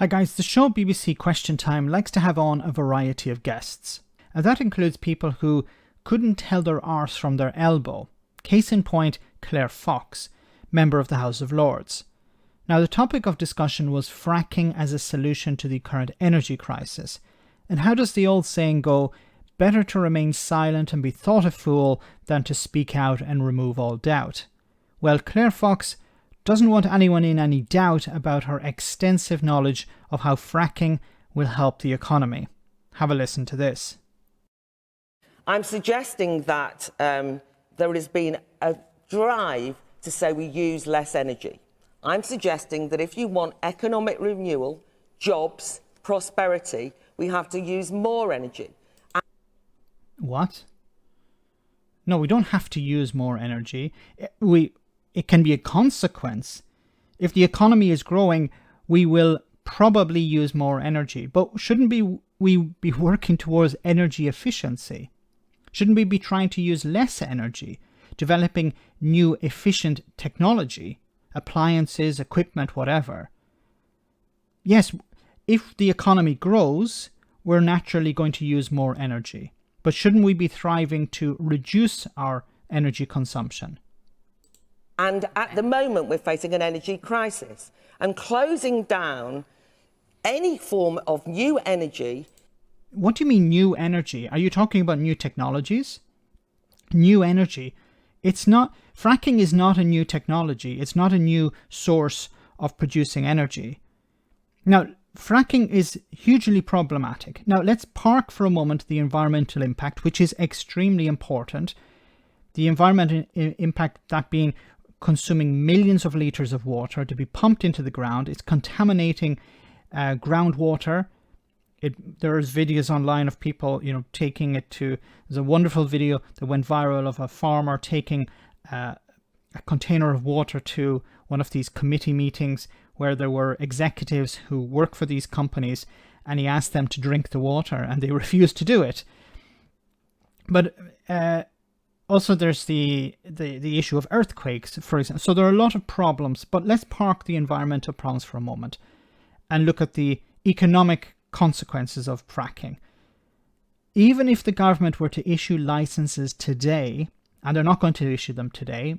Hi guys, the show BBC Question Time likes to have on a variety of guests. And that includes people who couldn't tell their arse from their elbow. Case in point, Claire Fox, member of the House of Lords. Now the topic of discussion was fracking as a solution to the current energy crisis. And how does the old saying go, better to remain silent and be thought a fool than to speak out and remove all doubt? Well, Claire Fox doesn't want anyone in any doubt about her extensive knowledge of how fracking will help the economy. Have a listen to this. I'm suggesting that there has been a drive to say we use less energy. I'm suggesting that if you want economic renewal, jobs, prosperity, we have to use more energy. What? No, we don't have to use more energy. It can be a consequence. If the economy is growing, we will probably use more energy. But shouldn't we be working towards energy efficiency? Shouldn't we be trying to use less energy, developing new efficient technology, appliances, equipment, whatever? Yes, if the economy grows, we're naturally going to use more energy. But shouldn't we be thriving to reduce our energy consumption? And at the moment, we're facing an energy crisis. And closing down any form of new energy. What do you mean new energy? Are you talking about new technologies? New energy. It's not. Fracking is not a new technology. It's not a new source of producing energy. Now, fracking is hugely problematic. Now, let's park for a moment the environmental impact, which is extremely important. The environmental impact, that being consuming millions of litres of water to be pumped into the ground. It's contaminating groundwater. There's videos online of people, taking it to... There's a wonderful video that went viral of a farmer taking a container of water to one of these committee meetings where there were executives who work for these companies, and he asked them to drink the water and they refused to do it. But also there's the issue of earthquakes, for example. So there are a lot of problems, but let's park the environmental problems for a moment and look at the economic consequences of fracking. Even if the government were to issue licenses today, and they're not going to issue them today,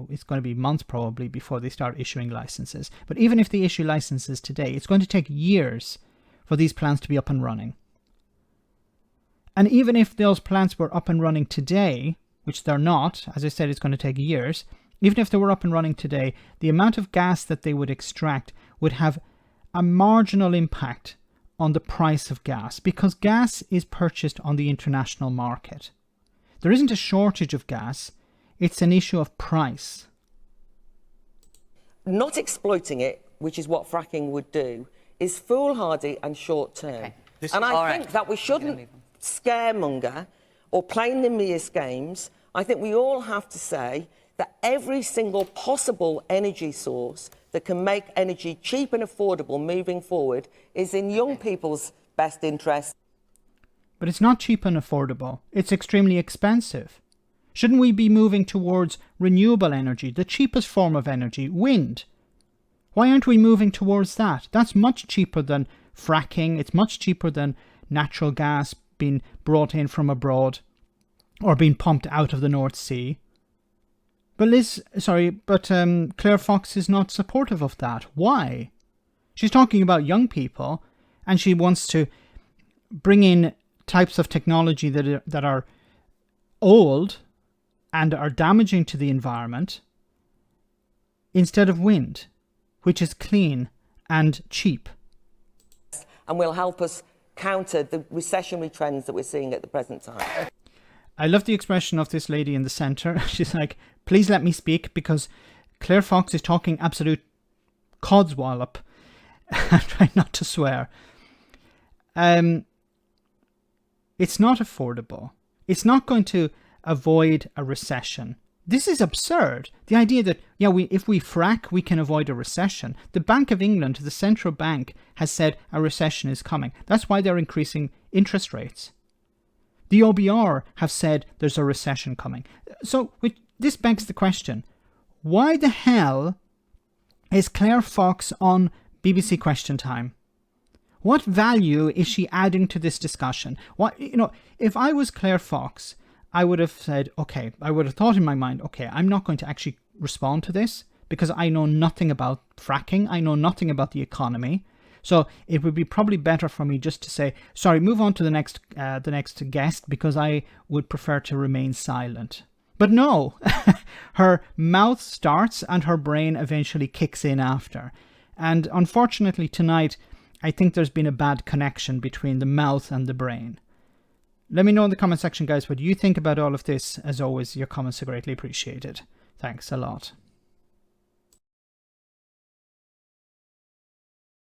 it's going to be months probably before they start issuing licenses. But even if they issue licenses today, it's going to take years for these plants to be up and running. And even if those plants were up and running today, which they're not, as I said, it's going to take years, even if they were up and running today, the amount of gas that they would extract would have a marginal impact on the price of gas, because gas is purchased on the international market. There isn't a shortage of gas, it's an issue of price. Not exploiting it, which is what fracking would do, is foolhardy and short-term. Okay. And I think that we shouldn't scaremonger or play NIMBYist games. I think we all have to say that every single possible energy source that can make energy cheap and affordable moving forward is in young people's best interest. But it's not cheap and affordable. It's extremely expensive. Shouldn't we be moving towards renewable energy, the cheapest form of energy, wind? Why aren't we moving towards that? That's much cheaper than fracking. It's much cheaper than natural gas being brought in from abroad or being pumped out of the North Sea. But Claire Fox is not supportive of that. Why? She's talking about young people, and she wants to bring in types of technology that are old and are damaging to the environment instead of wind, which is clean and cheap. And will help us counter the recessionary trends that we're seeing at the present time. I love the expression of this lady in the centre. She's like, please let me speak, because Claire Fox is talking absolute codswallop. I'm trying not to swear. It's not affordable. It's not going to avoid a recession. This is absurd. The idea that, if we frack, we can avoid a recession. The Bank of England, the central bank, has said a recession is coming. That's why they're increasing interest rates. The OBR have said there's a recession coming. So this begs the question, why the hell is Claire Fox on BBC Question Time? What value is she adding to this discussion? What, if I was Claire Fox, I would have said, okay, I would have thought in my mind, okay, I'm not going to actually respond to this because I know nothing about fracking. I know nothing about the economy. So it would be probably better for me just to say, sorry, move on to the next guest because I would prefer to remain silent. But no, her mouth starts and her brain eventually kicks in after. And unfortunately tonight, I think there's been a bad connection between the mouth and the brain. Let me know in the comment section, guys, what you think about all of this. As always, your comments are greatly appreciated. Thanks a lot.